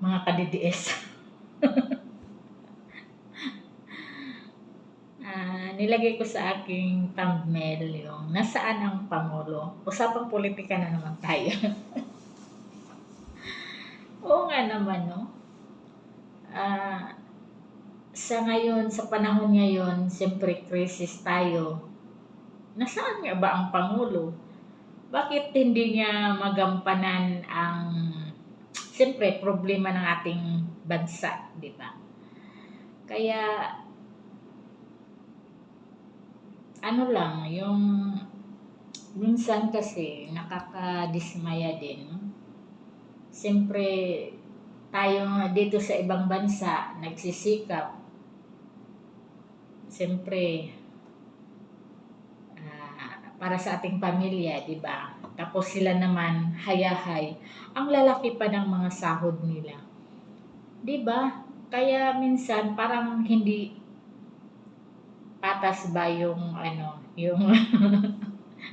mga kadidies. Nilagay ko sa aking thumbnail yung nasaan ang Pangulo. Usapang politika na naman tayo. Oo nga naman, no? Ah, sa ngayon, sa panahon ngayon, siyempre crisis tayo. Nasaan nga ba ang Pangulo? Bakit hindi niya magampanan ang siyempre problema ng ating bansa, di ba? Kaya ano lang, yung minsan kasi nakakadismaya din. Siyempre tayo dito sa ibang bansa nagsisikap. Siyempre para sa ating pamilya, di ba? Tapos sila naman hayahay. Ang lalaki pa ng mga sahod nila. Di ba? Kaya minsan parang hindi patas ba yung yung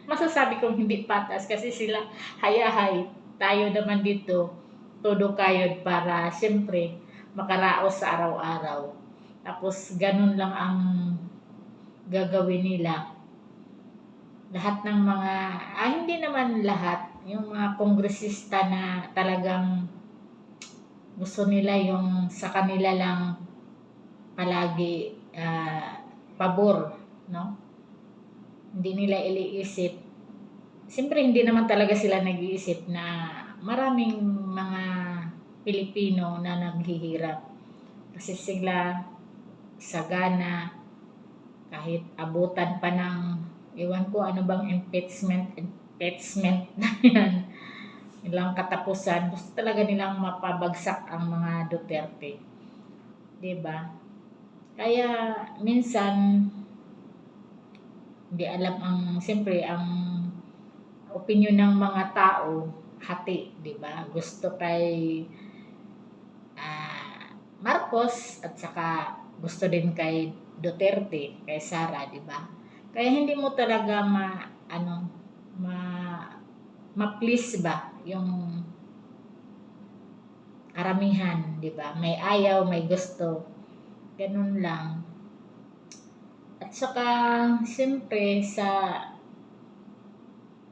masasabi kong hindi patas kasi sila hayahay. Tayo naman dito todo kayod para siyempre makaraos sa araw-araw. Tapos ganun lang ang gagawin nila. Lahat ng mga, hindi naman lahat, yung mga kongresista na talagang gusto nila yung sa kanila lang palagi pabor, no? Hindi nila iniisip. Siyempre hindi naman talaga sila nag-iisip na maraming mga Pilipino na naghihirap. Kasi sila sagana kahit abutan pa ng iwan ko ano bang impeachment na yan. Ilang katapusan, gusto talaga nilang mapabagsak ang mga Duterte. 'Di ba? Kaya minsan hindi alam ang siyempre ang opinyon ng mga tao hati, 'di ba? Gusto kay Marcos at saka gusto din kay Duterte, kay Sara, 'di ba? Kaya hindi mo talaga ma ma-please ba yung karamihan, 'di ba? May ayaw, may gusto. Ganun lang. At saka siyempre sa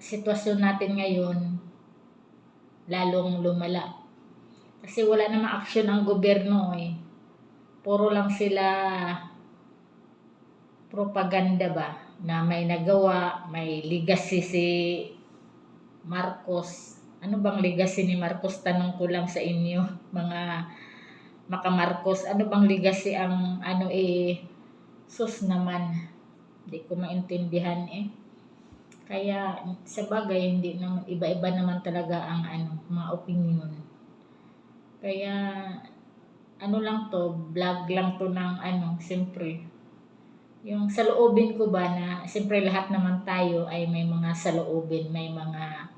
sitwasyon natin ngayon lalong lumala. Kasi wala namang aksyon ang gobyerno eh. Puro lang sila propaganda ba na may nagawa, may legacy si Marcos. Ano bang legacy ni Marcos? Tanong ko lang sa inyo, mga maka-Marcos. Ano bang legacy ang sus naman. Hindi ko maintindihan eh. Kaya sa bagay, hindi naman, iba-iba naman talaga ang mga opinion. Kaya ano lang to, vlog lang to ng siyempre. Yung saloobin ko ba na siyempre lahat naman tayo ay may mga saloobin, may mga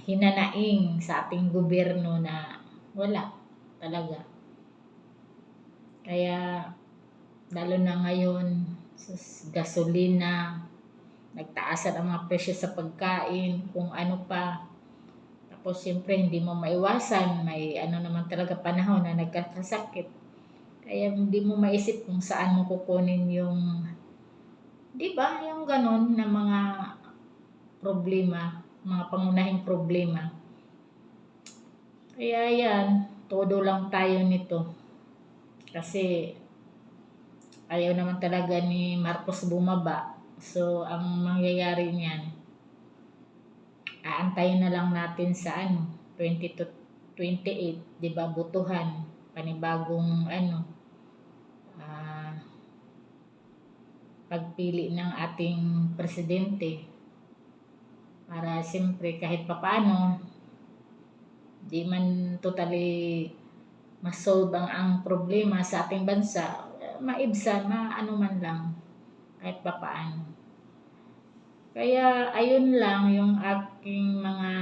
hinanaing sa ating gobyerno na wala talaga. Kaya lalo na ngayon, gasolina, nagtaasan ang mga presyo sa pagkain, kung ano pa. Tapos siyempre hindi mo maiwasan, may naman talaga panahon na nagkakasakit. Kaya hindi mo maisip kung saan mo kukunin yung, di ba, yung ganon na mga problema, mga pangunahing problema. Kaya yan, todo lang tayo nito. Kasi ayaw naman talaga ni Marcos bumaba. So, ang mangyayari niyan, aantayin na lang natin sa 20 to 28, 'di ba, butuhan, panibagong pagpili ng ating presidente para siyempre kahit papaano di man totally ma-solve ang problema sa ating bansa, maibsan, man lang kahit papaano. Kaya ayun lang yung aking mga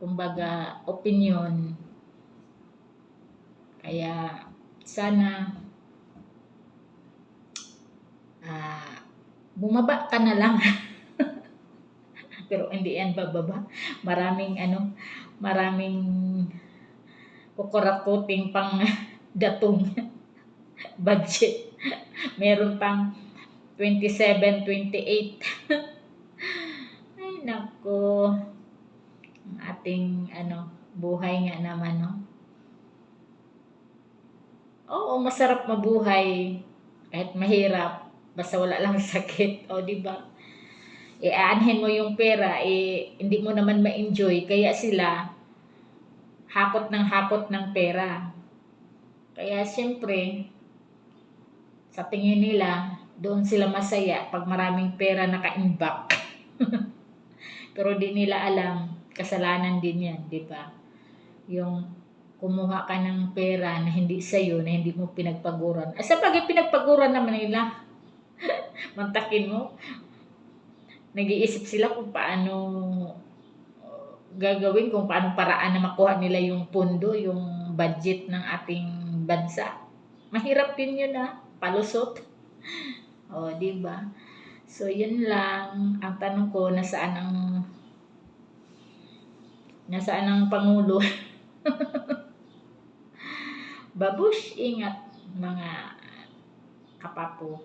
kumbaga opinion. Kaya sana bumaba ka na lang. Pero hindi yan bababa. Maraming kukurakuting pang datong budget. Meron pang 27, 28. Ay, nako. Ang ating buhay nga naman, no? Oo, masarap mabuhay kahit mahirap. Basta wala lang sakit. O, di ba? Aanhin mo yung pera, hindi mo naman ma-enjoy. Kaya sila, hakot ng pera. Kaya siyempre, sa tingin nila, doon sila masaya pag maraming pera naka-imbak. Pero di nila alam, kasalanan din yan, di ba? Yung kumuha ka ng pera na hindi sa'yo, na hindi mo pinagpaguran. Sa bagay pinagpaguran naman nila, mantakin mo, nag-iisip sila kung paano gagawin, kung paano paraan na makuha nila yung pondo, yung budget ng ating bansa. Mahirap din yun palusot. O, di ba? So, yun lang. Ang tanong ko, nasaan ang Pangulo? Babush, ingat mga kapapo.